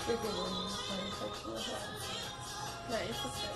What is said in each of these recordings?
trigger warning for sexual harassment. Nice, okay.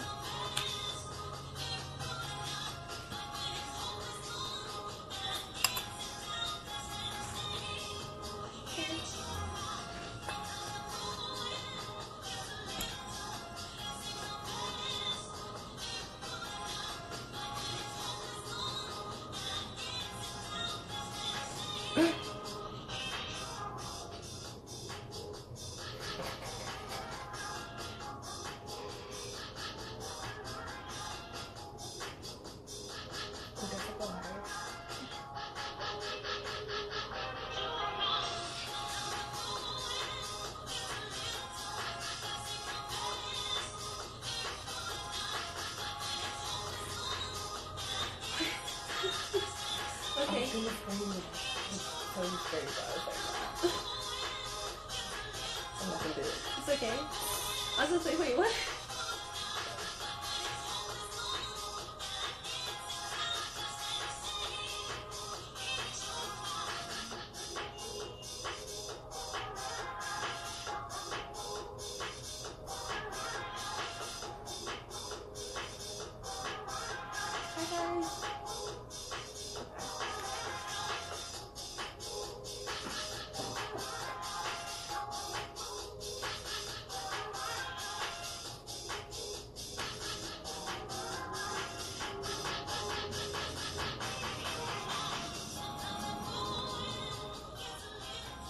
I'm not gonna do it. It's okay. I was gonna say, wait, what?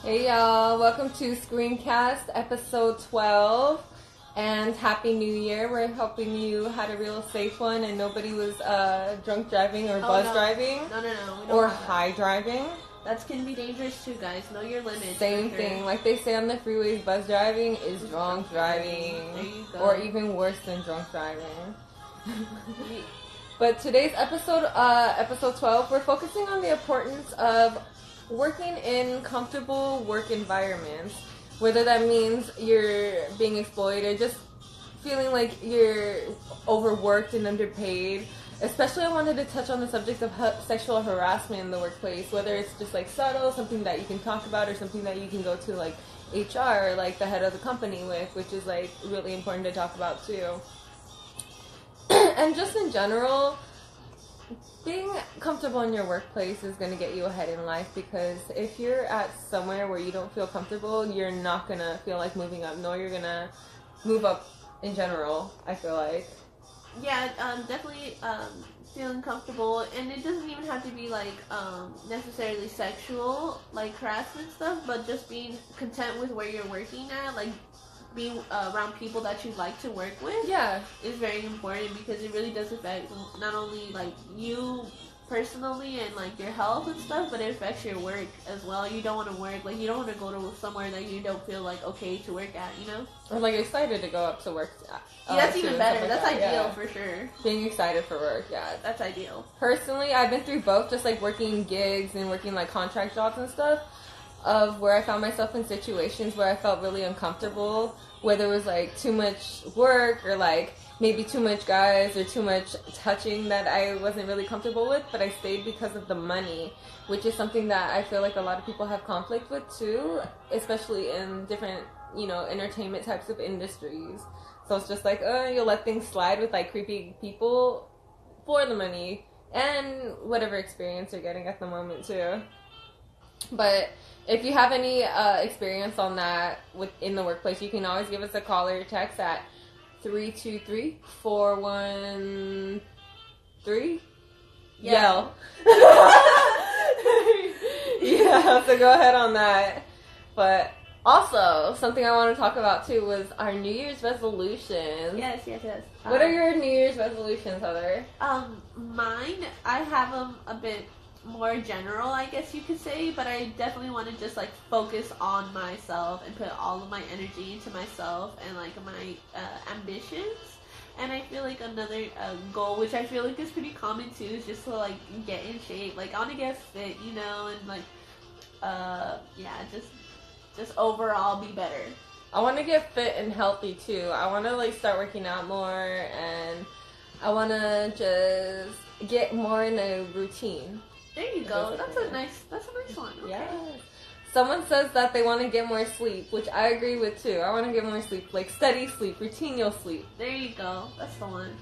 Hey y'all, welcome to Screamcast episode 12 and Happy New Year. We're hoping you had a real safe one and nobody was drunk driving or buzz driving. No. We don't or have that. high driving. That can be dangerous too, guys. Know your limits. Same thing. Like they say on the freeways, buzz driving is drunk driving. There you go. Or even worse than drunk driving. But today's episode 12, we're focusing on the importance of working in comfortable work environments, whether that means you're being exploited, just feeling like you're overworked and underpaid. Especially I wanted to touch on the subject of sexual harassment in the workplace, whether it's just like subtle, something that you can talk about, or something that you can go to like HR or like the head of the company with, which is like really important to talk about too. And just in general, being comfortable in your workplace is going to get you ahead in life, because if you're at somewhere where you don't feel comfortable, you're not going to feel like moving up, nor you're going to move up in general, I feel like. Yeah, definitely feeling comfortable, and it doesn't even have to be like necessarily sexual, like harassment stuff, but just being content with where you're working at, like being around people that you like to work with. Yeah, is very important, because it really does affect not only like you personally and like your health and stuff, but it affects your work as well. You don't want to work, like you don't want to go to somewhere that you don't feel like okay to work at, you know? or like excited to go up to work. That's even better. Like That's that. ideal, Yeah. for sure. Being excited for work, yeah. That's ideal. Personally, I've been through both, just like working gigs and working like contract jobs and stuff, of where I found myself in situations where I felt really uncomfortable, where there was like too much work or like maybe too much guys or too much touching that I wasn't really comfortable with, but I stayed because of the money, which is something that I feel like a lot of people have conflict with too, especially in different, you know, entertainment types of industries. So it's just like, you'll let things slide with like creepy people for the money and whatever experience you're getting at the moment too. But if you have any experience on that in the workplace, you can always give us a call or a text at 323-413. Yell. Yeah, so go ahead on that. But also, something I want to talk about too was our New Year's resolutions. Yes. What are your New Year's resolutions, Heather? Mine, I have them a bit more general, I guess you could say, but I definitely want to just like focus on myself and put all of my energy into myself and like my ambitions. And I feel like another goal, which I feel like is pretty common too, is just to like get in shape. Like I want to get fit, you know, and like just overall be better. I want to get fit and healthy too. I want to like start working out more, and I want to just get more in a routine. There you go. That's a nice one. Okay. Yeah. Someone says that they want to get more sleep, which I agree with too. I want to get more sleep, like steady sleep, routinial sleep. There you go. That's the one.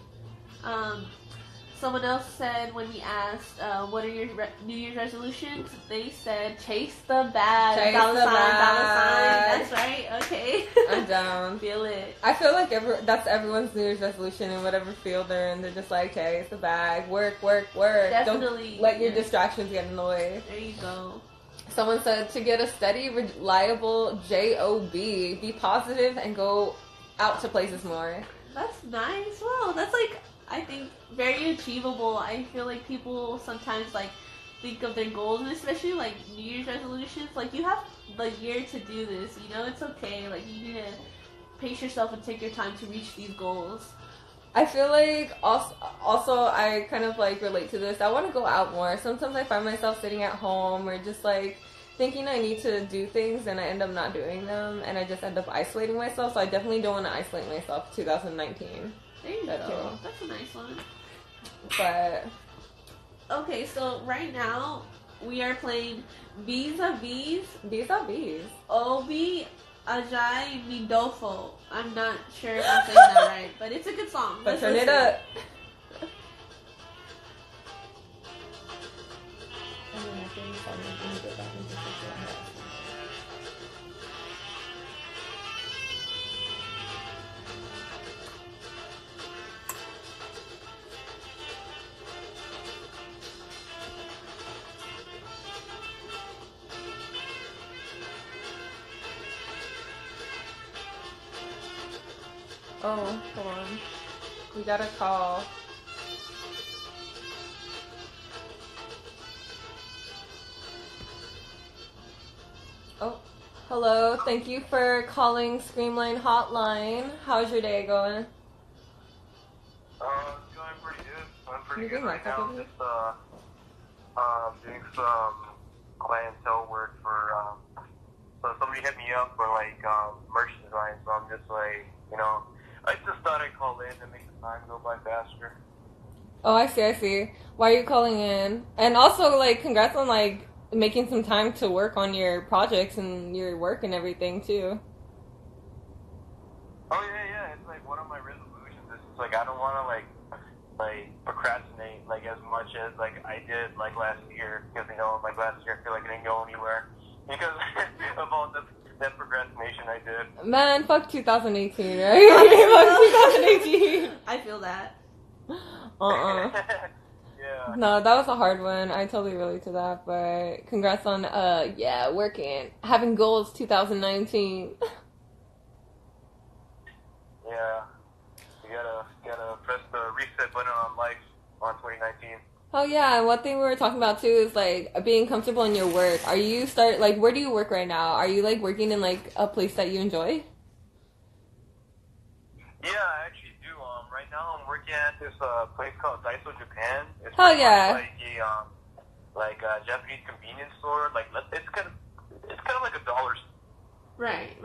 Someone else said when we asked, what are your New Year's resolutions? They said, chase the bag. Chase dollar the sign, bag. dollar sign. That's right. Okay. I'm down. Feel it. I feel like that's everyone's New Year's resolution in whatever field they're in. They're just like, chase the bag, work, work, work. Definitely. Don't let your distractions get in the way. There you go. Someone said to get a steady, reliable job, be positive, and go out to places more. That's nice. Wow, that's like, I think, very achievable. I feel like people sometimes like think of their goals, and especially like New Year's resolutions. Like, you have the year to do this. You know, it's okay. Like, you need to pace yourself and take your time to reach these goals. I feel like also I kind of like relate to this. I want to go out more. Sometimes I find myself sitting at home or just like thinking I need to do things and I end up not doing them and I just end up isolating myself. So I definitely don't want to isolate myself 2019. There you at go. all. That's a nice one. But Okay, so right now we are playing Vis-a-Vis vis-a-vis. Obi Ajay Midofo. I'm not sure if I'm saying that right, but it's a good song. But Let's turn it listen. up. Oh, hold on. We got a call. Oh, hello. Thank you for calling Screamline Hotline. How's your day going? It's going pretty good. I'm pretty You good doing right that, now. Papa? Just doing some clientele work for so somebody hit me up for like merch design. So I'm just like, I just thought I'd call in to make the time go by faster. Oh, I see. Why are you calling in? And also, like, congrats on, like, making some time to work on your projects and your work and everything, too. Oh yeah. It's like one of my resolutions. It's like I don't want to like procrastinate like as much as like I did like last year because like last year I feel like I didn't go anywhere because of all that procrastination I did. Man, fuck 2018, right? Fuck 2018. I feel that. Yeah. No, that was a hard one. I totally relate to that, but congrats on, working, having goals 2019. Yeah. You gotta press the reset button on life on 2019. Oh yeah, and one thing we were talking about too is like being comfortable in your work. Where do you work right now? Are you like working in like a place that you enjoy? Yeah, I actually do. Right now I'm working at this place called Daiso Japan. It's Hell pretty yeah. much like a Japanese convenience store. Like it's kind of like a dollar store. Right.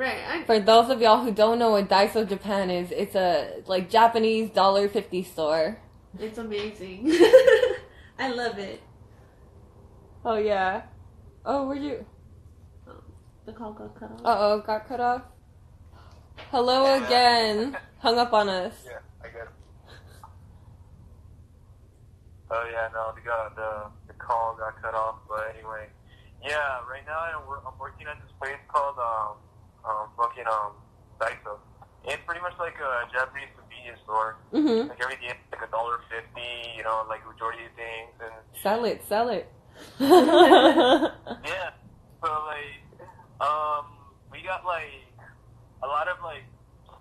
For those of y'all who don't know what Daiso Japan is, it's a like Japanese $1.50 store. It's amazing. I love it. Oh yeah. Oh, where'd you? The call got cut off. Uh-oh, got cut off. Hello again. Hung up on us. Yeah, I get it. Oh yeah, no, the call got cut off. But anyway, yeah, right now I'm working at this place called fucking Daiso. It's pretty much like a Japanese convenience store. Mm-hmm. Like everything, like $1.50. Like majority of things and. Sell it. Yeah. So like, we got like a lot of like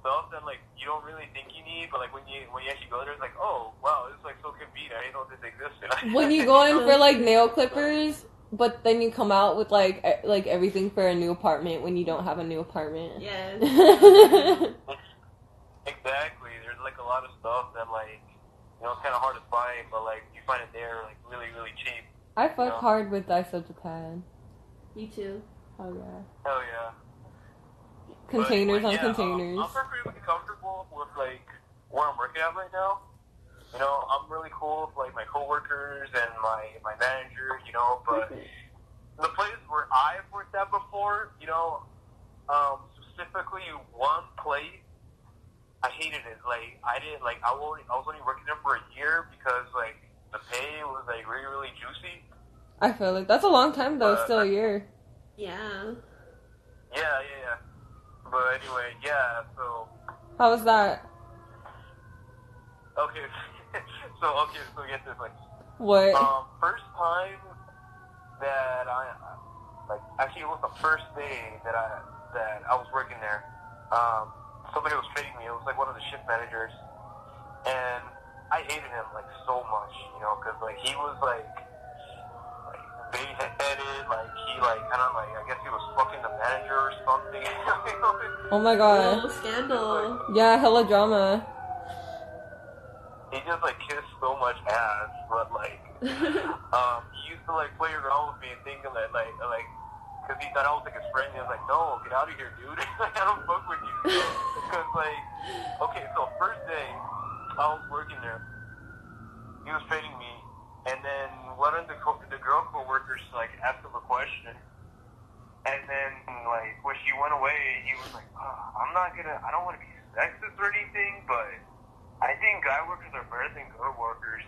stuff that like you don't really think you need, but like when you actually go there, it's like, oh wow, this is like so convenient. I didn't know this existed. When you go in for like nail clippers, but then you come out with like everything for a new apartment when you don't have a new apartment. Yes. Exactly. There's like a lot of stuff that like it's kind of hard to find, but like you find it there like really really cheap. I fuck hard with Daiso Japan. Me too. Oh yeah. Hell yeah. Containers But, on yeah, containers. I'm perfectly comfortable with like where I'm working at right now. I'm really cool with like my coworkers and my manager. But Perfect. the place where I've worked at before, you know, specifically one place, I hated it. Like, I didn't, like, I was only working there for a year because, like, the pay was, like, really, really juicy. I feel like that's a long time though. Still a year. Yeah. Yeah. But anyway, yeah, so... How was that? Okay, so get this, like... What? First time that actually it was the first day that I was working there. Somebody was trading me. It was like one of the shift managers, and I hated him like so much, you know, because like he was like big-headed, like he like kind of like I guess he was fucking the manager or something. Oh my god. Oh, scandal. Yeah, hella drama. He just like kissed so much ass, but like he used to like play around with me and thinking that like because he thought I was like his friend. He was like, no, get out of here, dude. Like, I don't fuck with you. Because like, okay, so first day I was working there, he was training me, and then one of the girl co-workers like asked him a question, and then like when she went away, he was like, I don't want to be sexist or anything, but I think guy workers are better than girl workers.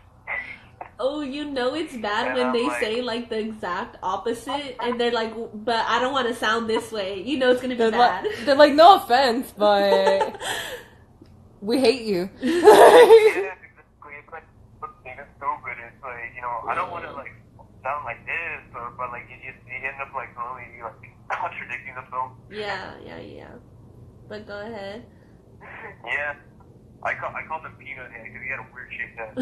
Oh, you know it's bad when they say like the exact opposite, and they're like, but I don't want to sound this way. You know it's gonna be bad. They're like, no offense, but we hate you. Yeah, exactly. It's like it's stupid. It's like, you know, I don't want to like sound like this, but like you end up like really like contradicting themselves. Yeah. But go ahead. Yeah. I called him Peanut Head because he had a weird shaped head.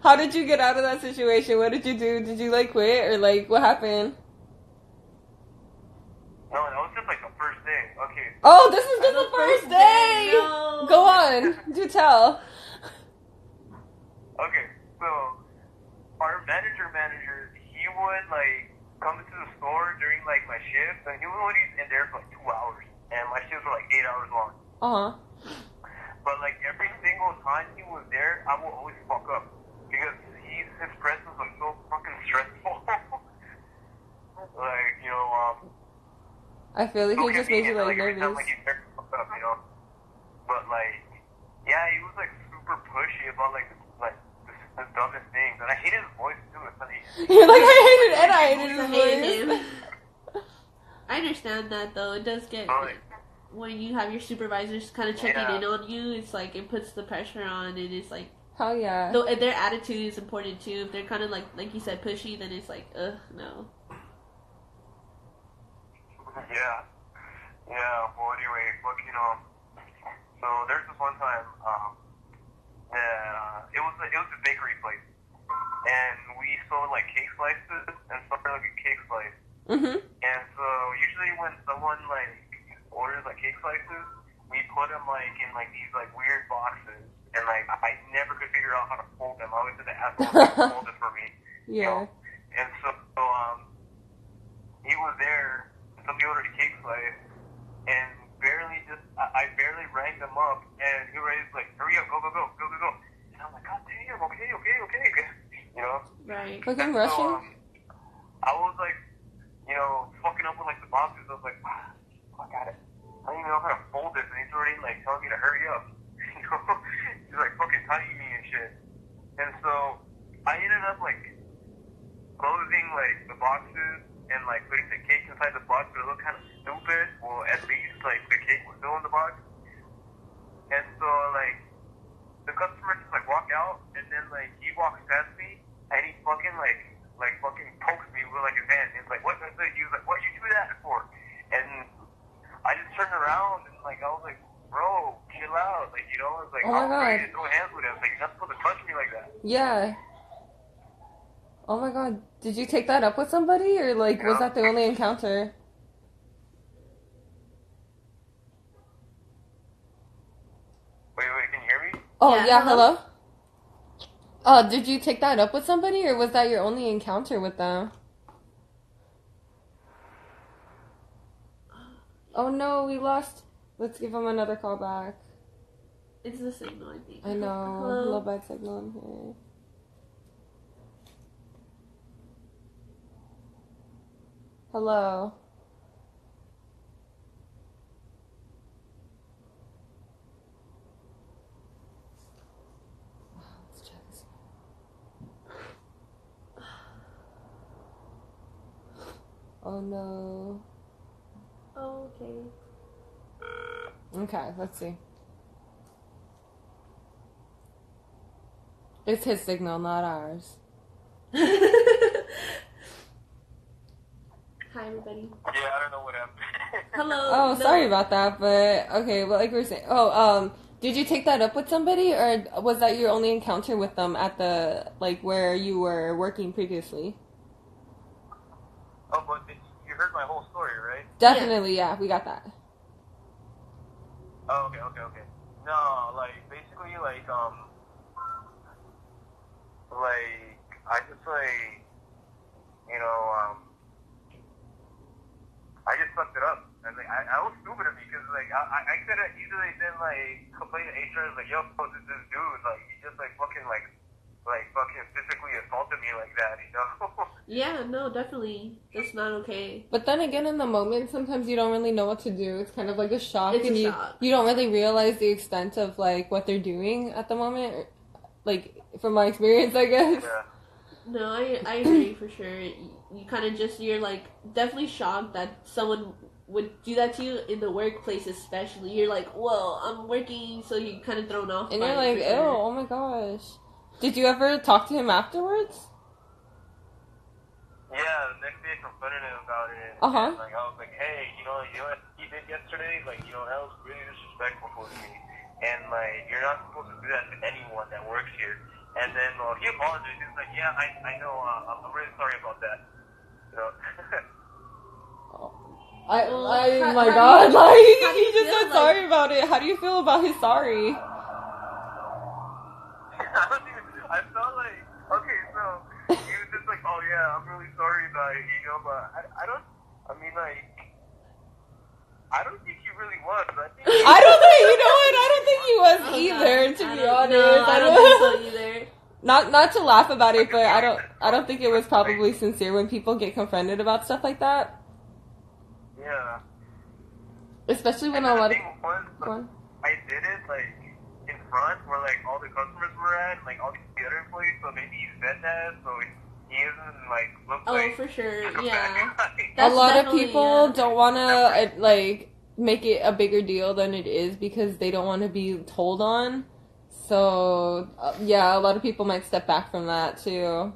How did you get out of that situation? What did you do? Did you like quit or like what happened? No, that was just like the first day. Okay. Oh, this is just the first day. No. Go on, do tell. Okay, so our manager, he would like come into the store during like my shift, and he was only in there for like 2 hours, and my shifts were like 8 hours long. But like every single time he was there, I will always fuck up because his presence was so fucking stressful. Like, you know, I feel like he just made you like every time, nervous. like he's very fucked up, you know. But like, yeah, he was like super pushy about like the dumbest things, and I hated his voice too. It's funny. You're like, I hated his I voice. hated him. I understand that though. It does get when you have your supervisors kind of checking in on you. It's like it puts the pressure on, and it's like, hell yeah. though their attitude is important too. If they're kind of like you said, pushy, then it's like, no. Yeah. Well, anyway, look, you know. So there's this one time that it was a bakery place, and we sold like cake slices and something like a cake slice. And so usually when someone like orders like cake slices, we put them like in like these like weird boxes, and like I never could figure out how to fold them. I always had to ask someone to fold it for me. Yeah. You know? And so he was there. Somebody ordered a cake slice, and I barely rang them up, and he was like, "Hurry up, go!" And I'm like, "God damn, okay." You know? Right. Fucking rushing. So, I was like, you know, fucking up with like the boxes. I was like, I got it. I don't even know how to fold this, and he's already like telling me to hurry up. You know? He's like fucking tying me and shit. And so I ended up like closing like the boxes and like putting the cake inside the box, but it looked kind of stupid. Well, at least like the cake was still in the box. And so like the customer just like walked out, and then like he walks past me, and he fucking like fucking pokes me with like his hand. He's like, "What?" He was like, "What'd you do that for?" And I just turned around and like I was like, "Bro, chill out." Like, you know, I was like, Oh my "I'm God. ready to throw hands with him." Like, you're not supposed to touch me like that. Yeah. Oh my god. Did you take that up with somebody, or like was that the only encounter? Wait, can you hear me? Oh Yeah, yeah, hello? Did you take that up with somebody, or was that your only encounter with them? Oh no, we lost. Let's give him another call back. It's the signal, I think. I know. Hello? Low bad signal in here. Hello. Let's check this. Oh no. Oh, okay. Okay, let's see. It's his signal, not ours. Hi, everybody. Yeah, I don't know what happened. Hello. Oh, no. sorry about that, but okay, well, like we were saying. Did you take that up with somebody, or was that your only encounter with them at the, like, where you were working previously? Oh, but you heard my whole story, right? Definitely, yeah, we got that. Oh, okay. No, like, basically, like, I just, like, you know, I just fucked it up. And, like, I was stupid of me, because, like, I could have easily been, like, complain to HR, like, yo, this dude, like, he just, like, fucking physically assaulted me like that, you know? Yeah, no, definitely. That's not okay. But then again, in the moment, sometimes you don't really know what to do. It's kind of like a shock, It's and a you shock. you don't really realize the extent of like what they're doing at the moment. Like from my experience, I guess. Yeah. No, I agree for sure. You kind of just, you're like definitely shocked that someone would do that to you in the workplace, especially. You're like, well, I'm working, so you're kind of thrown off. And by you're it, like, for ew, sure. oh my gosh. Did you ever talk to him afterwards? Yeah, the next day I confronted him about it. Uh-huh. And, like, I was like, hey, you know what he did yesterday? Like, you know, that was really disrespectful towards me. And, like, you're not supposed to do that to anyone that works here. And then he apologized. He was like, yeah, I know. I'm really sorry about that. You know? Oh my how god, do you- like, how do he you just feel, said like- sorry about it. How do you feel about his sorry? I felt like, okay, so he was just like, oh yeah, I'm really sorry about it, you know, but I don't think he really was. I think I don't think, you know what, I don't think he was Oh, either, God. to I be don't- honest. No, I don't think so either. Not to laugh about it, but I don't think it was probably sincere when people get confronted about stuff like that. yeah. Especially when And a lot the of... thing was, Go on. I did it like in front where like all the customers were at, like all the other employees. So maybe he said that, so he isn't like look Oh, like for sure, like a yeah. bad guy. A That's lot of definitely, people yeah. don't want to, like, make it a bigger deal than it is because they don't want to be told on. So, yeah, a lot of people might step back from that, too.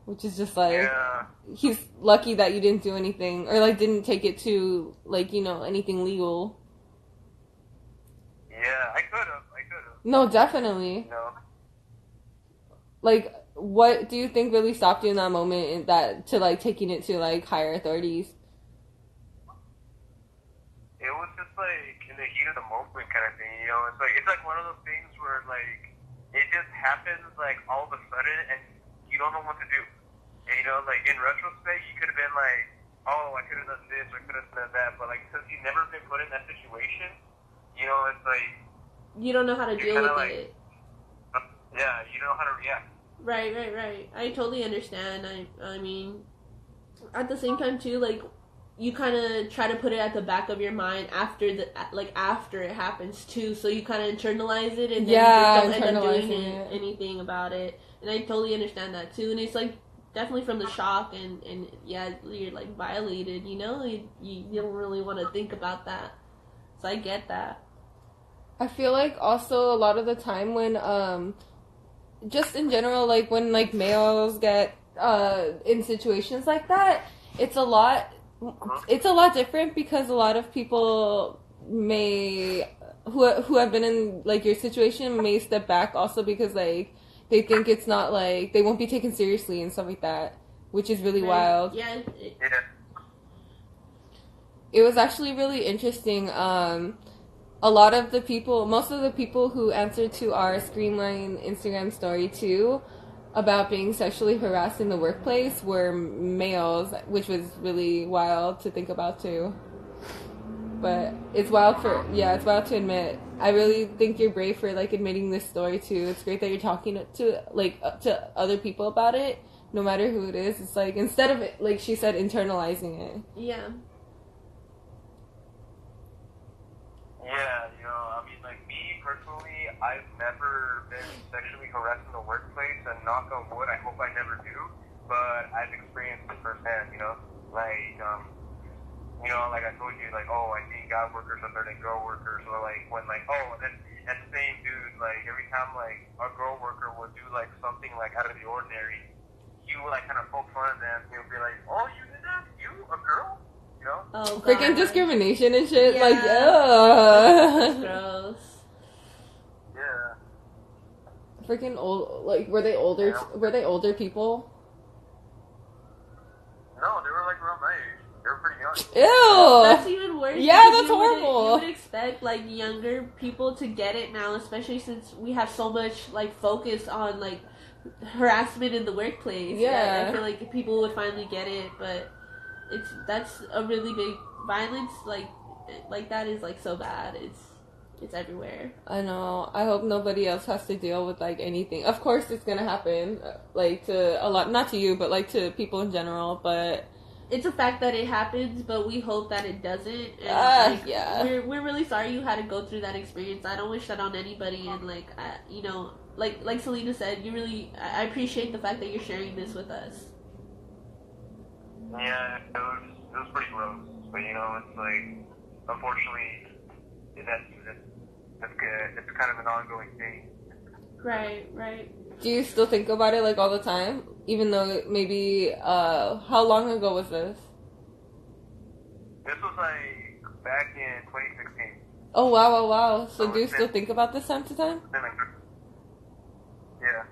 Which is just like... Yeah. He's lucky that you didn't do anything, or, like, didn't take it to, like, you know, anything legal. Yeah, I could have. No, definitely. You know. Like, what do you think really stopped you in that moment to, like, taking it to, like, higher authorities? It was just like in the heat of the moment kind of thing, you know. It's like one of those things where like it just happens like all of a sudden and you don't know what to do. And you know, like in retrospect, you could have been like, oh, I could have done this or could have done that, but like since you've never been put in that situation, you know, it's like You don't know how to You're deal with kinda like- it. yeah, you know how to react. Right. I totally understand. I mean, at the same time too, like, you kind of try to put it at the back of your mind after it happens too, so you kind of internalize it and then you just don't end up doing internalizing it. anything about it. And I totally understand that too. And it's like definitely from the shock and yeah, you're like violated. You know, you don't really want to think about that. So I get that. I feel like also a lot of the time when, just in general, like when like males get in situations like that, it's a lot different because a lot of people who have been in like your situation may step back also because like they think it's not like they won't be taken seriously and stuff like that, which is really wild. Yeah. Yeah. It was actually really interesting. Most of the people who answered to our Screamline Instagram story too about being sexually harassed in the workplace were males, which was really wild to think about too. But it's wild to admit. I really think you're brave for like admitting this story too. It's great that you're talking to other people about it no matter who it is. It's like, instead of it, like she said, internalizing it. Yeah. Yeah, you know, I mean, like, me personally, I've never been sexually harassed in the workplace, and knock on wood, I hope I never do, but I've experienced it firsthand, you know? Like, like I told you, like, oh, I see guy workers are better than girl workers, or like, when, like, oh, and the same dude, like, every time, like, a girl worker would do, like, something, like, out of the ordinary, he would, like, kind of poke fun at them, he would be like, oh, you did that? You, a girl? You know? Oh, Freaking God. discrimination and shit. Yeah. Like, That's ugh. gross. Yeah. Freaking old. Like, were they older? Were they older people? No, they were, like, around my age. They were pretty young. Ew. That's even worse. Yeah, because that's horrible. You would expect like younger people to get it now, especially since we have so much like focus on like harassment in the workplace. Yeah. I feel like people would finally get it, but that's a really big violence. Like that is like so bad. It's everywhere. I know. I hope nobody else has to deal with like anything. Of course, it's gonna happen. Like to a lot, not to you, but like to people in general. But it's a fact that it happens, but we hope that it doesn't. And, yeah. We're really sorry you had to go through that experience. I don't wish that on anybody. And like Selena said, I appreciate the fact that you're sharing this with us. Yeah, it was pretty gross. But you know, it's like, unfortunately, that's good. It's kind of an ongoing thing. Right. Do you still think about it like all the time? Even though maybe, how long ago was this? This was like back in 2016. Oh, wow. So do you still think about this time to time? Yeah.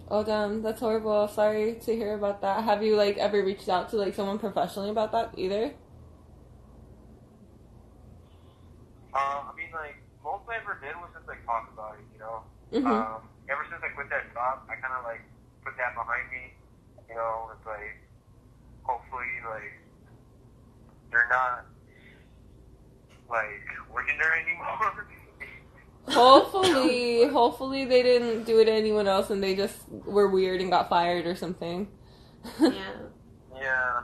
Oh, damn, that's horrible. Sorry to hear about that. Have you like ever reached out to like someone professionally about that either? I mean, like, most I ever did was just like talk about it, you know? Mm-hmm. Ever since I quit that job, I kind of like put that behind me. You know, it's like, hopefully, like, you're not like working there anymore. Hopefully they didn't do it to anyone else and they just were weird and got fired or something. Yeah.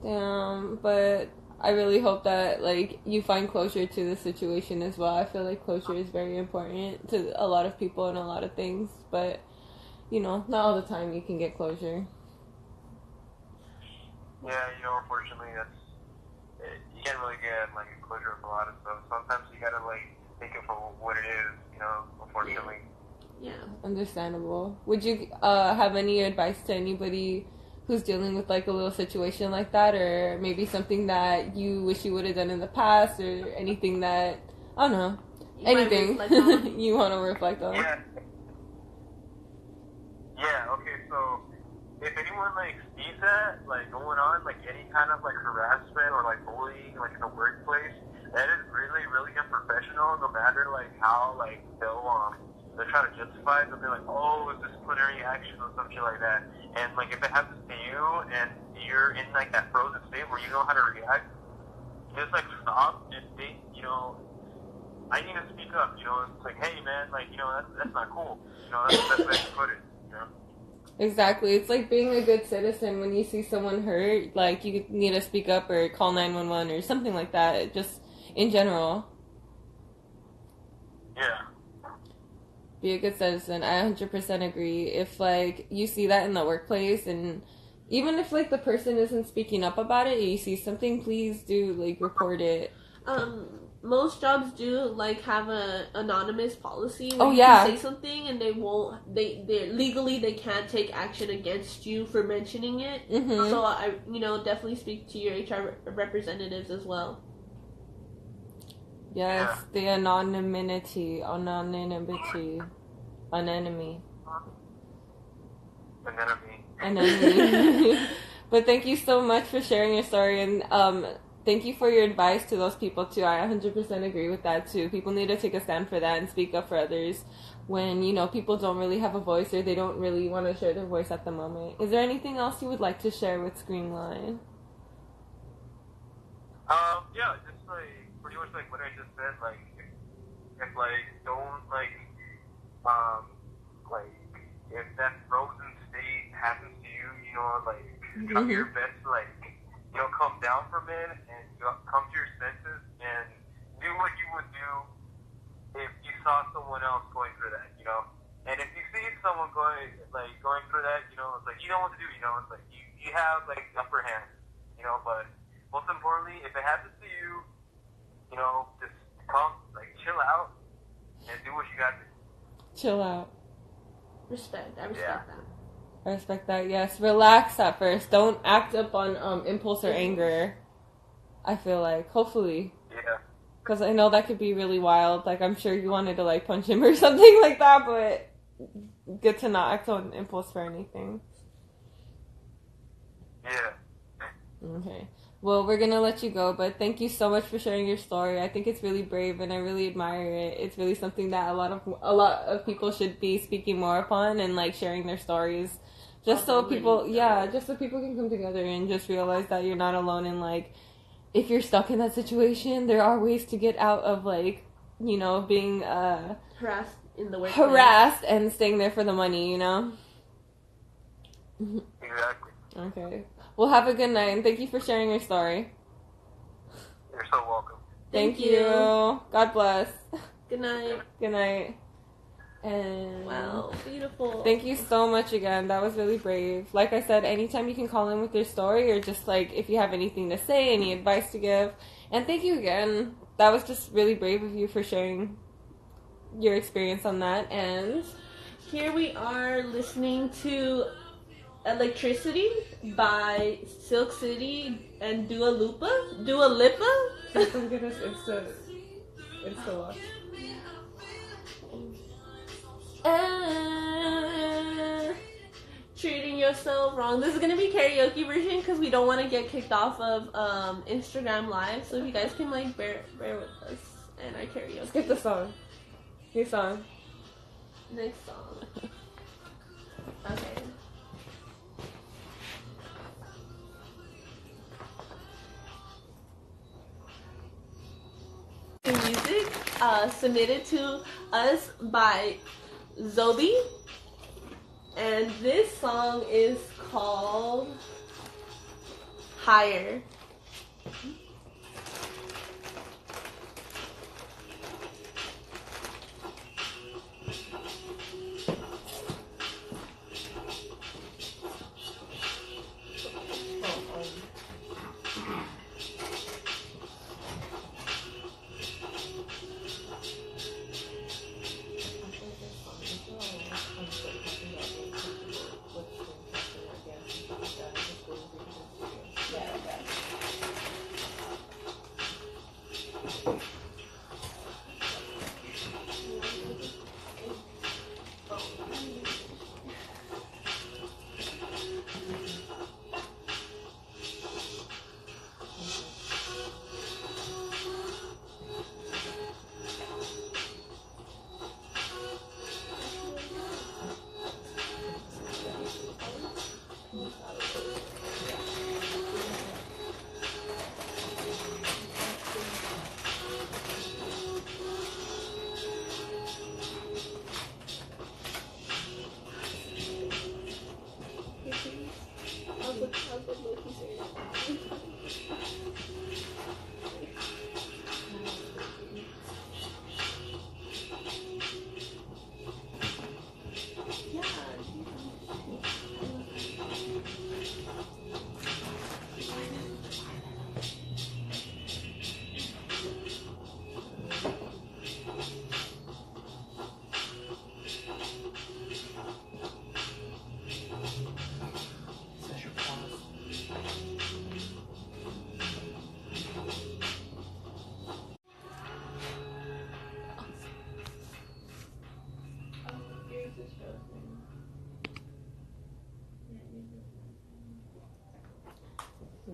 Damn, but I really hope that like you find closure to the situation as well. I feel like closure is very important to a lot of people and a lot of things, but you know, not all the time you can get closure. Yeah, you know, unfortunately, you can't really get like a closure of a lot of stuff. Sometimes you gotta like take it for what it is, you know. Unfortunately. Yeah. Understandable. Would you have any advice to anybody who's dealing with like a little situation like that, or maybe something that you wish you would have done in the past, or anything that I don't know, anything you want to reflect on? Yeah. Okay. So, if anyone like sees that like going on, like any kind of like harassment or like bullying, like in the workplace, that is really, really unprofessional. No matter like how like they're trying to justify it, they'll be like, oh, it's disciplinary action or some shit like that. And like if it happens to you and you're in like that frozen state where you know how to react, just like stop and think, you know, I need to speak up. You know, it's like, hey man, like, you know, that's not cool. You know, that's the best way to put it. You know. Exactly. It's like being a good citizen. When you see someone hurt, like you need to speak up or call 911 or something like that. Just in general. Yeah. Be a good citizen. I 100% agree. If like you see that in the workplace, and even if like the person isn't speaking up about it, and you see something, please do like report it. Most jobs do like have a anonymous policy where you yeah. can say something and they legally they can't take action against you for mentioning it. Mm-hmm. So I definitely speak to your HR representatives as well. Yes, the anonymity. But thank you so much for sharing your story, and thank you for your advice to those people too. I 100% agree with that too. People need to take a stand for that and speak up for others when, you know, people don't really have a voice or they don't really want to share their voice at the moment. Is there anything else you would like to share with Screamline? Yeah, just like pretty much like what I just said, like if like don't like if that frozen happens to you, you know, like, try your best to, like, you know, come down from it and come to your senses and do what you would do if you saw someone else going through that, you know. And if you see someone going through that, you know, it's like, you know what to do, you know, it's like, you have, like, the upper hand, you know, but most importantly, if it happens to you, you know, just come, like, chill out and do what you got to do. Chill out. Respect. I respect that. I respect that, yes. Relax at first. Don't act up on impulse or anger, I feel like. Hopefully. Yeah. Because I know that could be really wild. Like, I'm sure you wanted to, like, punch him or something like that, but good to not act on impulse for anything. Yeah. Okay. Well, we're going to let you go, but thank you so much for sharing your story. I think it's really brave, and I really admire it. It's really something that a lot of people should be speaking more upon and, like, sharing their stories. Just so people can come together and just realize that you're not alone in, like, if you're stuck in that situation, there are ways to get out of, like, you know, being harassed in the workplace. Harassed and staying there for the money, you know? Exactly. Okay. Well, have a good night, and thank you for sharing your story. You're so welcome. Thank you. God bless. Good night. Good night. And wow, beautiful. Thank you so much again. That was really brave. Like I said, anytime you can call in with your story, or just, like, if you have anything to say, any advice to give. And thank you again. That was just really brave of you for sharing your experience on that. And here we are listening to Electricity by Silk City and Dua Lipa. Come get us Insta watch. Treating yourself wrong. This is gonna be karaoke version because we don't want to get kicked off of Instagram Live. So if you guys can, like, bear with us and our karaoke. Skip the song. New song. Next song. Okay. Music submitted to us by Zobi, and this song is called Higher.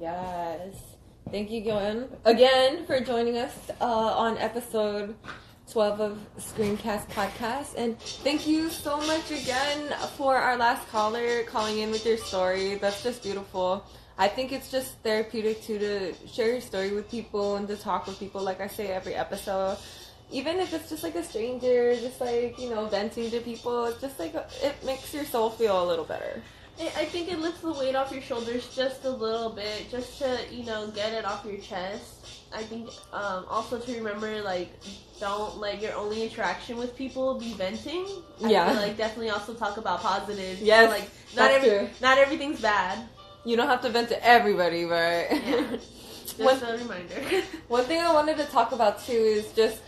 Yes. Thank you again for joining us on episode 12 of Screamcast podcast. And thank you so much again for our last caller calling in with your story. That's just beautiful. I think it's just therapeutic to share your story with people and to talk with people, like I say every episode. Even if it's just like a stranger, just like, venting to people, it's just like, it makes your soul feel a little better. I think it lifts the weight off your shoulders just a little bit, just to, get it off your chest. I think also to remember, like, don't let your only interaction with people be venting. Yeah. I feel like definitely also talk about positives. Yes, like true. Not everything's bad. You don't have to vent to everybody, but Yeah. Just a reminder. One thing I wanted to talk about too is just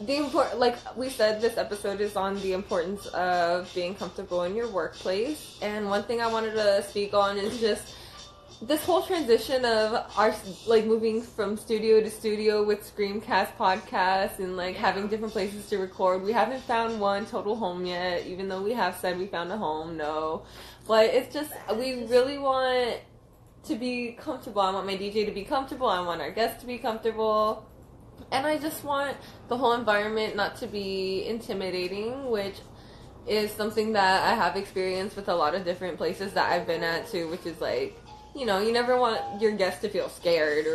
the important, like we said, this episode is on the importance of being comfortable in your workplace. And one thing I wanted to speak on is just this whole transition of our, like, moving from studio to studio with Screamcast podcasts and, like, having different places to record. We haven't found one total home yet, even though we have said we found a home. No. But it's just, we really want to be comfortable. I want my DJ to be comfortable. I want our guests to be comfortable. And I just want the whole environment not to be intimidating, which is something that I have experienced with a lot of different places that I've been at too, which is like, you never want your guests to feel scared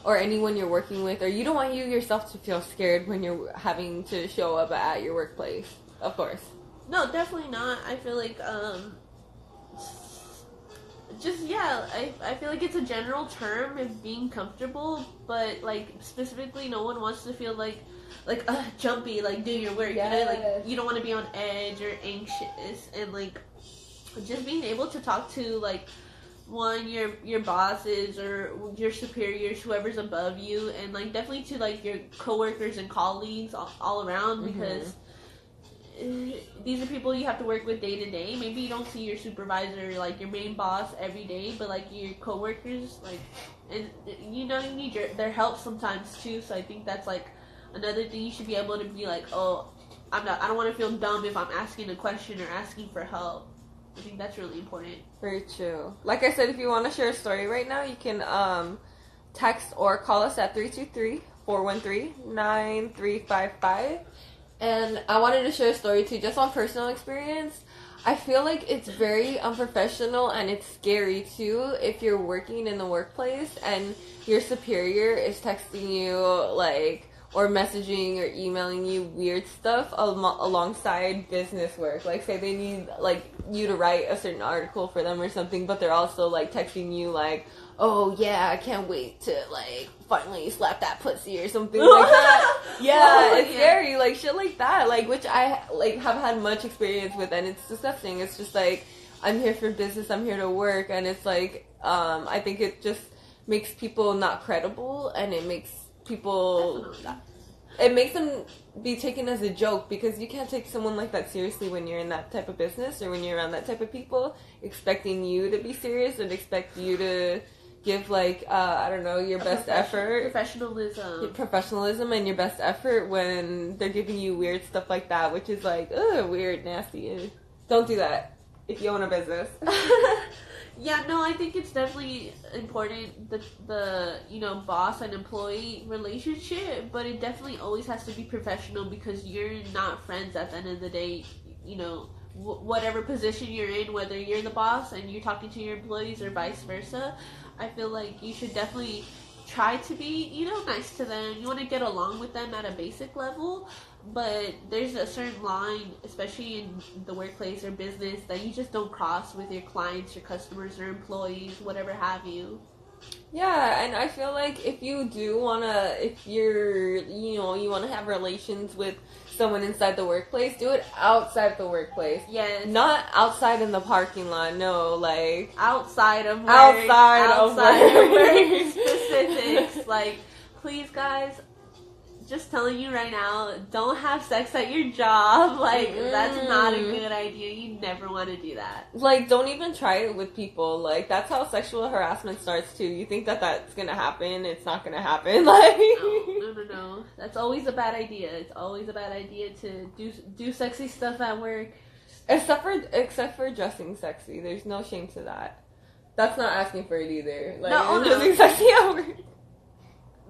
or anyone you're working with, or you don't want you yourself to feel scared when you're having to show up at your workplace, of course. No, definitely not. I feel like, I feel like it's a general term of being comfortable, but, like, specifically no one wants to feel like jumpy, like, do your work, Yes. like, you don't want to be on edge or anxious, and, like, just being able to talk to, like, your bosses or your superiors, whoever's above you, and, like, definitely to, like, your coworkers and colleagues all around, because these are people you have to work with day to day. Maybe you don't see your supervisor, like, your main boss every day, but, like, your coworkers, like, and you need their help sometimes too. So I think that's, like, another thing you should be able to be like, oh, I don't want to feel dumb if I'm asking a question or asking for help. I think that's really important. Very true. Like I said, if you want to share a story right now, you can text or call us at 323-413-9355. And I wanted to share a story too, just on personal experience. I feel like it's very unprofessional and it's scary too if you're working in the workplace and your superior is texting you, like, or messaging or emailing you weird stuff alongside business work. Like, say they need, like, you to write a certain article for them or something, but they're also, like, texting you, like, oh, yeah, I can't wait to, like, finally slap that pussy or something like that. Yeah, it's scary. Like, shit like that. Like, which I, like, have had much experience with, and it's disgusting. It's just, like, I'm here for business, I'm here to work, and it's, like, I think it just makes people not credible, and it makes people, it makes them be taken as a joke, because you can't take someone like that seriously when you're in that type of business or when you're around that type of people, expecting you to be serious and expect you to give, like, I don't know, your best effort. Professionalism and your best effort when they're giving you weird stuff like that, which is, like, weird, nasty. Don't do that if you own a business. Yeah, no, I think it's definitely important, the boss and employee relationship, but it definitely always has to be professional, because you're not friends at the end of the day. Whatever position you're in, whether you're the boss and you're talking to your employees or vice versa, I feel like you should definitely try to be, nice to them. You want to get along with them at a basic level, but there's a certain line, especially in the workplace or business, that you just don't cross with your clients, your customers, or employees, whatever have you. Yeah, and I feel like if you do wanna, if you're, you wanna have relations with someone inside the workplace, do it outside the workplace. Yes. Not outside in the parking lot, no, like, outside of work. Outside of work. Specifics. Like, please, guys, just telling you right now, don't have sex at your job. Like, that's not a good idea. You never want to do that. Like, don't even try it with people. Like, that's how sexual harassment starts too. You think that that's gonna happen, it's not gonna happen. Like, no. That's always a bad idea. It's always a bad idea to do sexy stuff at work. Except for dressing sexy. There's no shame to that. That's not asking for it either. Like, dressing sexy at work.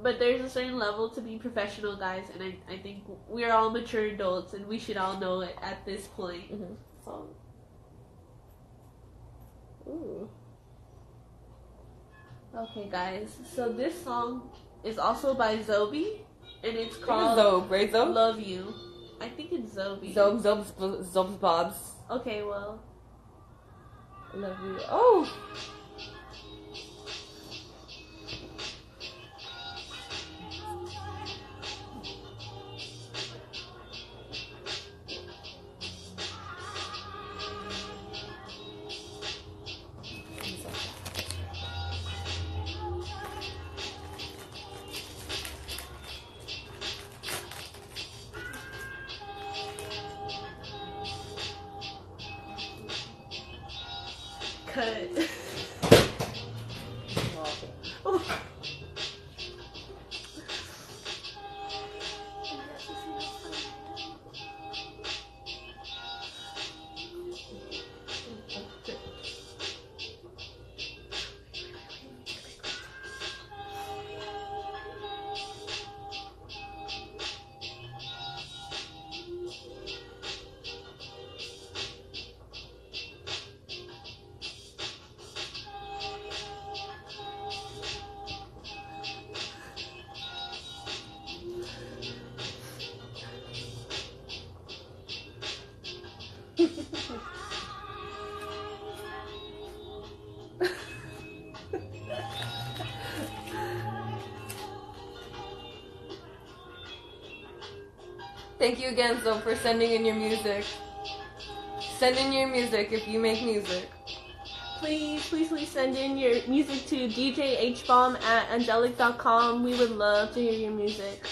But there's a certain level to be professional, guys, and I think we're all mature adults, and we should all know it at this point. Ooh. Okay, guys, so this song is also by Zobi, and it's called Zob, right, Zob? Love You. I think it's Zobi. Zob's Bob's. Okay, well, Lovely. Oh! Cut. Thank you again, Zoe, for sending in your music. Send in your music if you make music. Please send in your music to djhbomb@angelic.com. We would love to hear your music.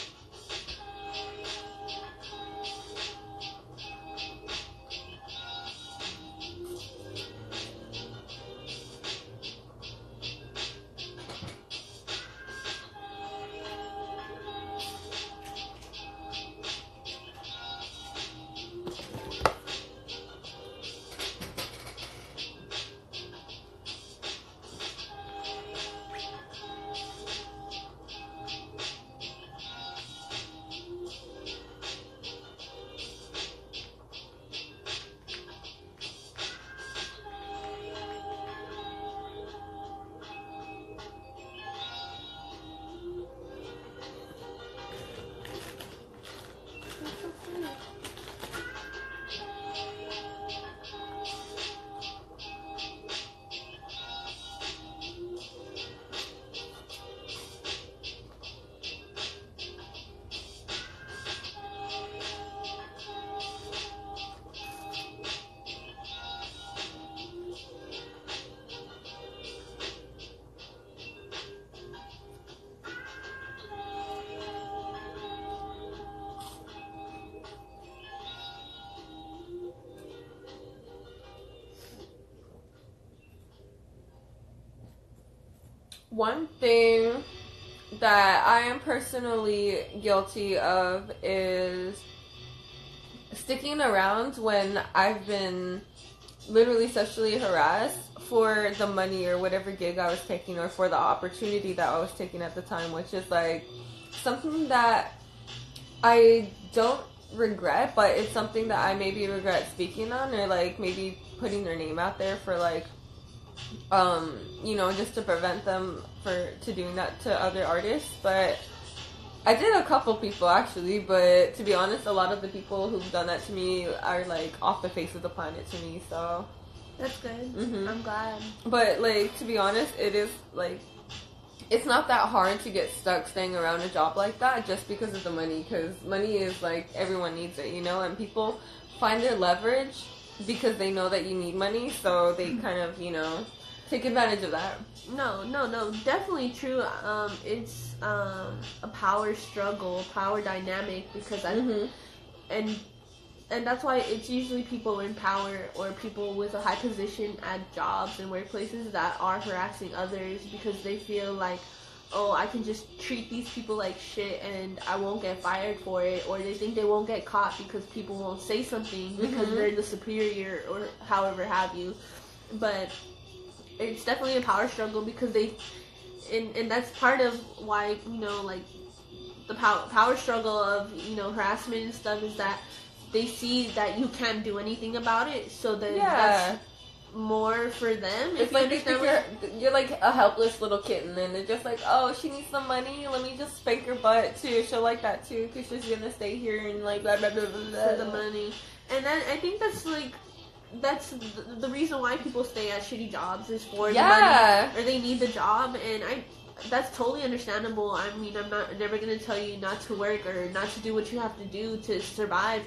One thing that I am personally guilty of is sticking around when I've been literally sexually harassed for the money or whatever gig I was taking, or for the opportunity that I was taking at the time, which is like something that I don't regret, but it's something that I maybe regret speaking on, or like maybe putting their name out there for like just to prevent them to doing that to other artists. But I did a couple people actually, but to be honest, a lot of the people who've done that to me are like off the face of the planet to me, so That's good. Mhm. I'm glad. but like, to be honest, it is like, it's not that hard to get stuck staying around a job like that just because of the money, because money is like, everyone needs it, and people find their leverage because they know that you need money, so they kind of take advantage of that. No, definitely true. It's a power struggle, power dynamic, because and that's why it's usually people in power or people with a high position at jobs and workplaces that are harassing others, because they feel like, oh, I can just treat these people like shit and I won't get fired for it, or they think they won't get caught because people won't say something because they're the superior or however have you. But it's definitely a power struggle, because and that's part of why, like the power struggle of, harassment and stuff, is that they see that you can't do anything about it, so then that's more for them. It's like you're like a helpless little kitten, and they're just like, oh, she needs some money, let me just spank her butt too. She'll like that too, because she's gonna stay here and like blah blah blah blah blah for the money. And then I think that's like that's the reason why people stay at shitty jobs is for the Yeah. money, or they need the job, and that's totally understandable. I mean, I'm never gonna tell you not to work or not to do what you have to do to survive,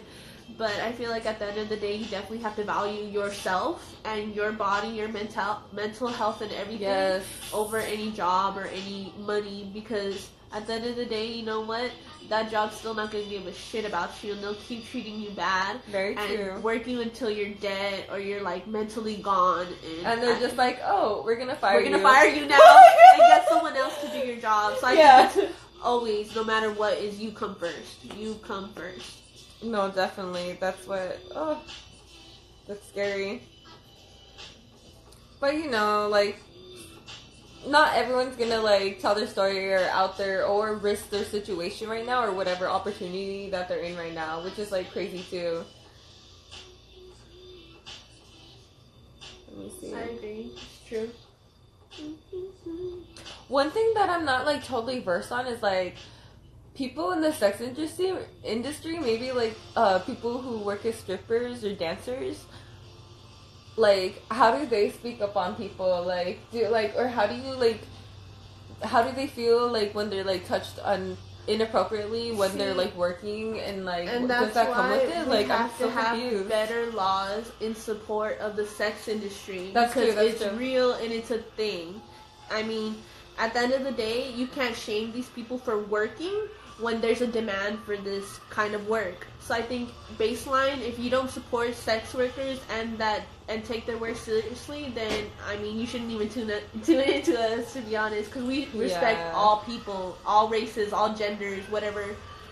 but I feel like at the end of the day, you definitely have to value yourself and your body, your mental health, and everything Yes. over any job or any money, because at the end of the day, you know what? That job's still not going to give a shit about you, and they'll keep treating you bad. Very and true. work you until you're dead or you're like mentally gone. And they're just like, oh, we're gonna fire you. We're going to fire you now and get someone else to do your job. So I think it's always, no matter what, is you come first. You come first. No, definitely. That's what. Oh, that's scary. But you know, like, not everyone's gonna like tell their story or out there or risk their situation right now or whatever opportunity that they're in right now, which is like crazy too. Let me see. I agree. It's true. One thing that I'm not like totally versed on is like people in the sex industry, maybe like people who work as strippers or dancers. Like, how do they speak up on people? Like, or how do they feel like when they're like touched inappropriately when they're like working, and like does that come with it? Like, I'm so confused. Better laws in support of the sex industry. That's true. That's it's true. real and it's a thing. I mean, at the end of the day, you can't shame these people for working when there's a demand for this kind of work. So I think baseline, if you don't support sex workers and take their work seriously, then I mean you shouldn't even tune into us, to be honest, because we respect all people, all races, all genders, whatever,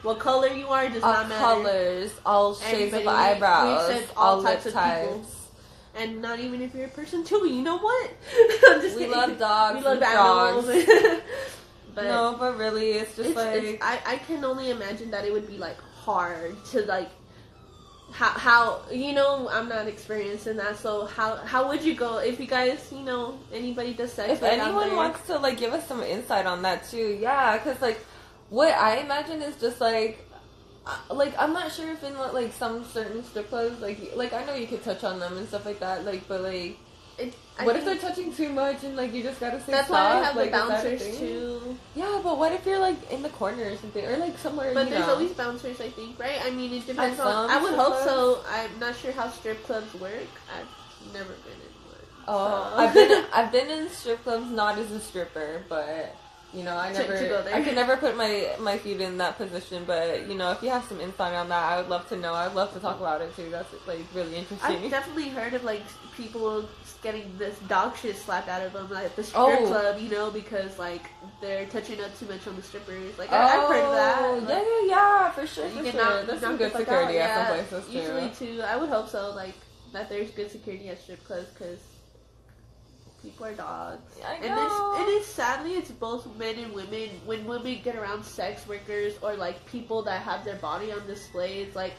what color you are does not matter. All colors, all shades of eyebrows, we accept all types lip of types. people. And not even if you're a person too. You know what? I'm just We kidding. love dogs. We love and animals. dogs. But no, but really, it's just like I can only imagine that it would be like hard to like how you know, I'm not experienced in that, so how would you go if you guys, you know, anybody does sex? If anyone wants to like give us some insight on that too, yeah, because like what I imagine is just like I'm not sure if in like some certain strip clubs like I know you could touch on them and stuff like that, like, but like what if they're touching too much and like you just gotta say that's stop? why I have like, the bouncers too. Yeah, but what if you're like in the corner or something, or like somewhere? But you there's know. always bouncers, I think, right? I mean, it depends At on. some I would strip hope clubs? so. I'm not sure how strip clubs work. I've never been in one. Oh, so. I've been in strip clubs, not as a stripper, but you know, To go there. I could never put my feet in that position. But you know, if you have some insight on that, I would love to know. I'd love to talk about it too. That's like really interesting. I've definitely heard of like people getting this dog shit slapped out of them at the strip club, you know, because like they're touching up too much on the strippers. Like I've heard of that. Like, yeah, for sure. You get There's some good security at some places too. Usually too. I would hope so. Like that there's good security at strip clubs because people are dogs. I know. And it's sadly it's both men and women. When women get around sex workers or like people that have their body on display, it's like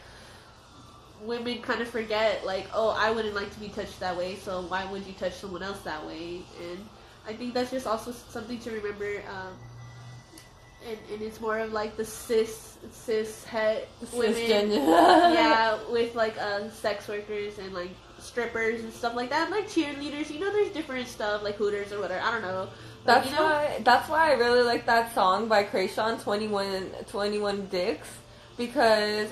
women kind of forget, like, oh, I wouldn't like to be touched that way, so why would you touch someone else that way? And I think that's just also something to remember. And it's more of like the cis het women, yeah, with like sex workers and like strippers and stuff like that, like cheerleaders. You know, there's different stuff like Hooters or whatever. I don't know. But, That's why I really like that song by Krayshawn, 21 Dicks. Because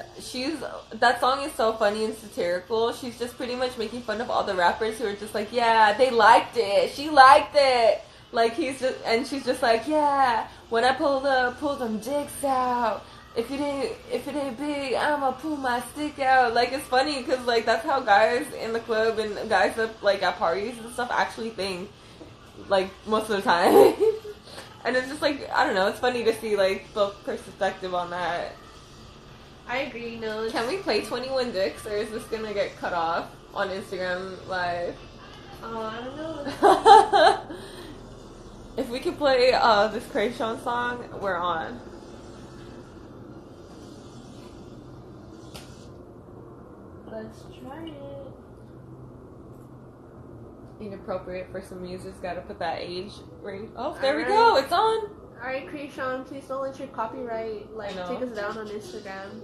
that song is so funny and satirical. She's just pretty much making fun of all the rappers who are just like, yeah, they liked it. She liked it. Like she's just like, yeah, when I pull them dicks out, if it ain't big, I'ma pull my stick out. Like, it's funny because like that's how guys in the club and guys that like at parties and stuff actually think, like most of the time. And it's just like, I don't know, it's funny to see like both perspective on that. I agree. No. Can we play 21 Dicks, or is this gonna get cut off on Instagram Live? Oh, I don't know. If we can play this Krayshawn song, we're on. Let's try it. Inappropriate for some music's gotta put that age ring. Oh, there we Alright. go, it's on! Alright, Krayshawn, please don't let your copyright take us down on Instagram.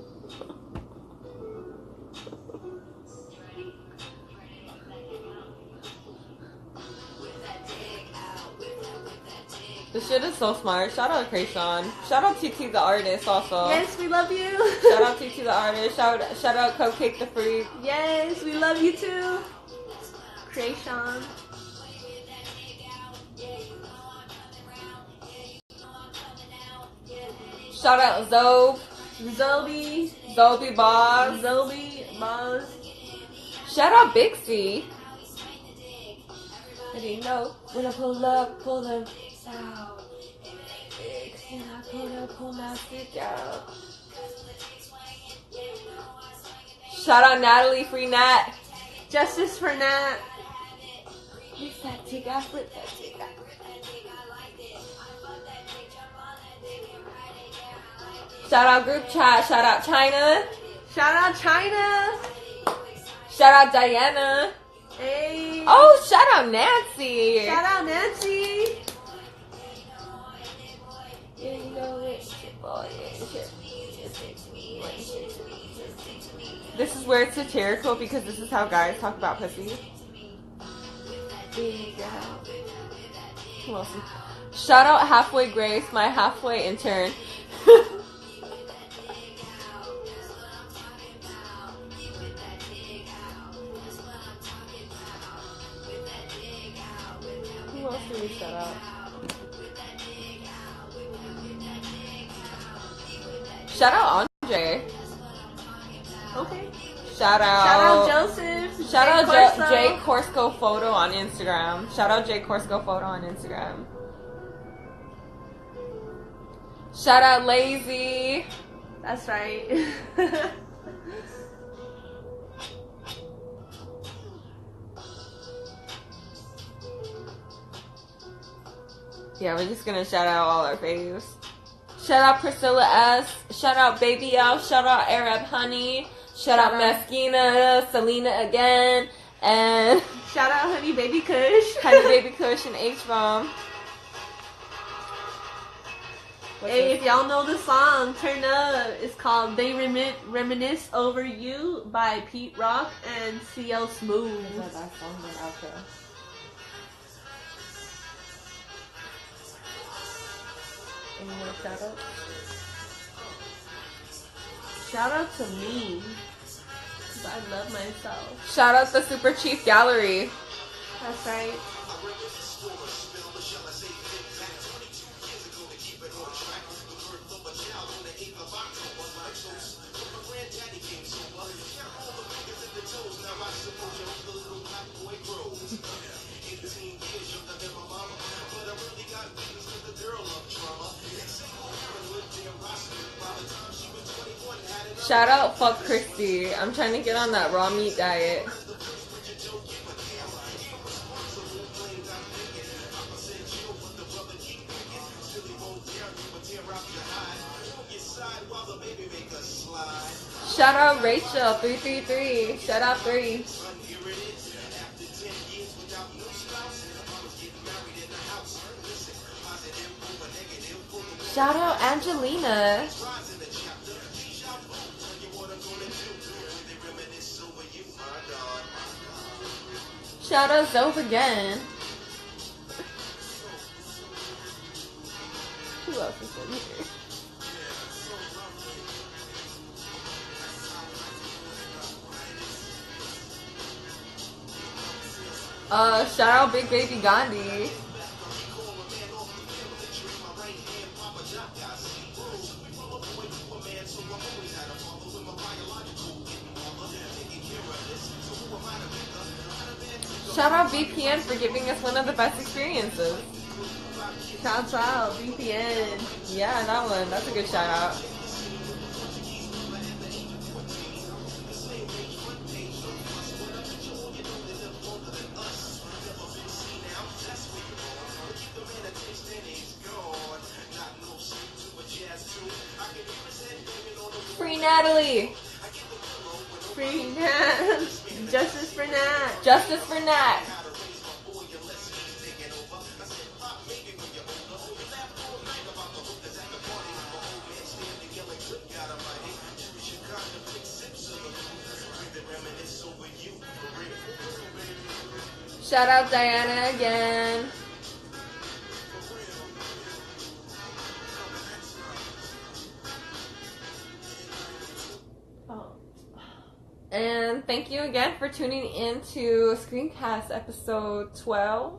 This shit is so smart. Shout out Krayshawn. Shout out TT the artist also. Yes, we love you. Shout out TT the artist. Shout out Cupcake the Freak. Yes, we love you too. Krayshawn. Shout out Zobe. Zobi Boss. Boz. Shout out Big C. I didn't know when I pull up out. When I pull my stick out. Shout out Natalie, free Nat. Justice for Nat. Flip that tick out, flip that tick out. Shout out group chat. Shout out China. Shout out China. Shout out Diana. Hey. Oh, shout out Nancy. Shout out Nancy. This is where it's satirical because this is how guys talk about pussy. Who else? Shout out Halfway Grace, my halfway intern. Who else do we shout out? Shout out Andre. Okay. Shout out. Shout out Joseph. Shout out Corso. Jay Corsko Photo on Instagram. Shout out Jay Corsko Photo on Instagram. Shout out Lazy. That's right. Yeah, we're just gonna shout out all our faves. Shout out Priscilla S. Shout out Baby L. Shout out Arab Honey. Shout out Meskina, Selena again, and Shout out Honey Baby Kush. Honey Baby Kush and H Bomb. Hey, if y'all know the song, turn up. It's called They Reminisce Over You by Pete Rock and CL Smooth. Any more shout outs? Shout out to me. Because I love myself. Shout out the Super Chief Gallery. That's right. Shout out Fuck Christy. I'm trying to get on that raw meat diet. Shout out Rachel 333. Shout out 3. Shout out Angelina. Shout out Zoe again. Who else is in here? Shout out Big Baby Gandhi. Shout out VPN for giving us one of the best experiences. Shouts out VPN. Yeah, that one. That's a good shout out. Free Natalie. Free Nat. Justice for Nat. Justice for Nat. Shout out Diana again. And thank you again for tuning in to Screamcast episode 12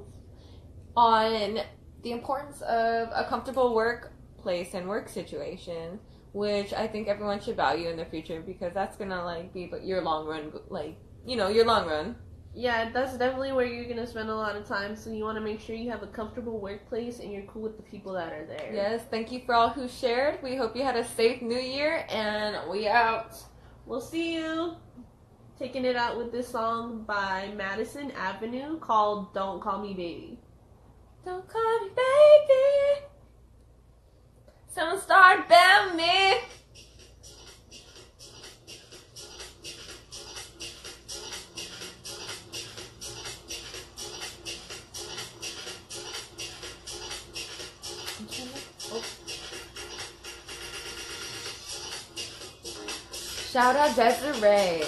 on the importance of a comfortable workplace and work situation, which I think everyone should value in the future because that's gonna like be your long run, like, you know, your long run. Yeah, that's definitely where you're going to spend a lot of time, so you want to make sure you have a comfortable workplace and you're cool with the people that are there. Yes, thank you for all who shared. We hope you had a safe new year, and we out. We'll see you. Taking it out with this song by Madison Avenue called Don't Call Me Baby. Don't call me baby. Someone start about me. Shout out Desiree.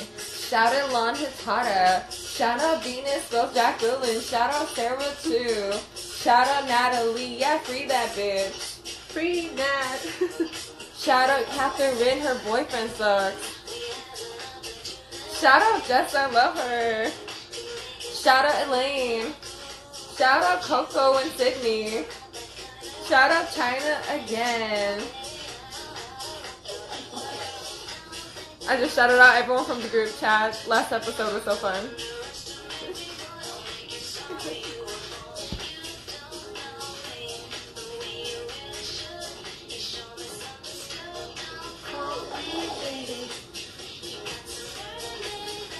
Shout out Lon Hitata. Shout out Venus, both Jacqueline. Shout out Sarah too. Shout out Natalie. Yeah, free that bitch. Free Nat. Shout out Catherine, her boyfriend sucks. Shout out Jess, I love her. Shout out Elaine. Shout out Coco and Sydney. Shout out China again. I just shouted out everyone from the group chat. Last episode was so fun.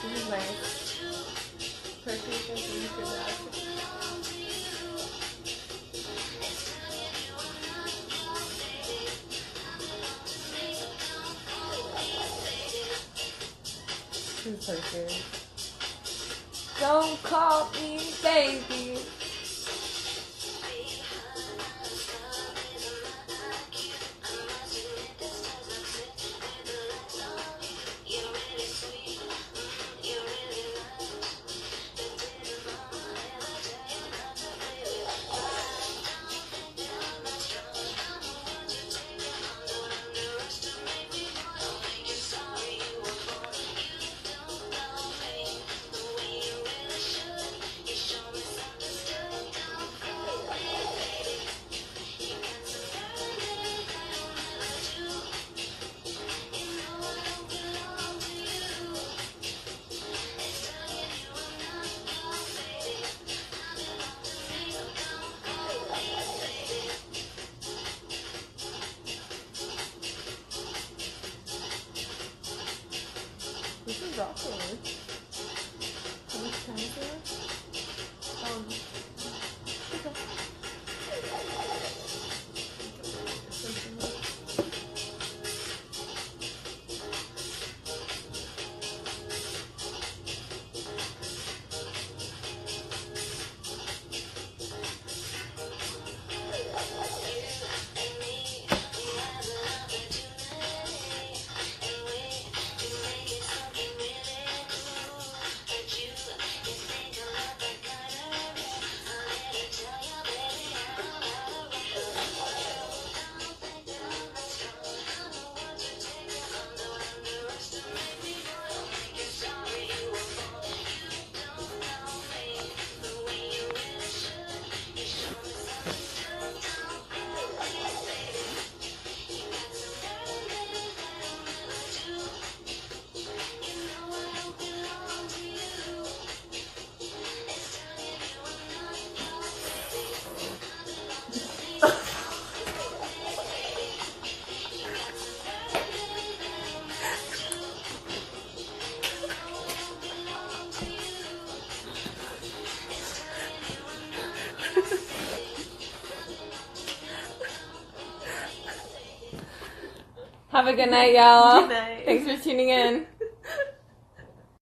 This is nice. Perfect and for that. Perfect. Don't call me baby. This is awkward. How much time is there? Have a good night, y'all. Good night. Thanks for tuning in.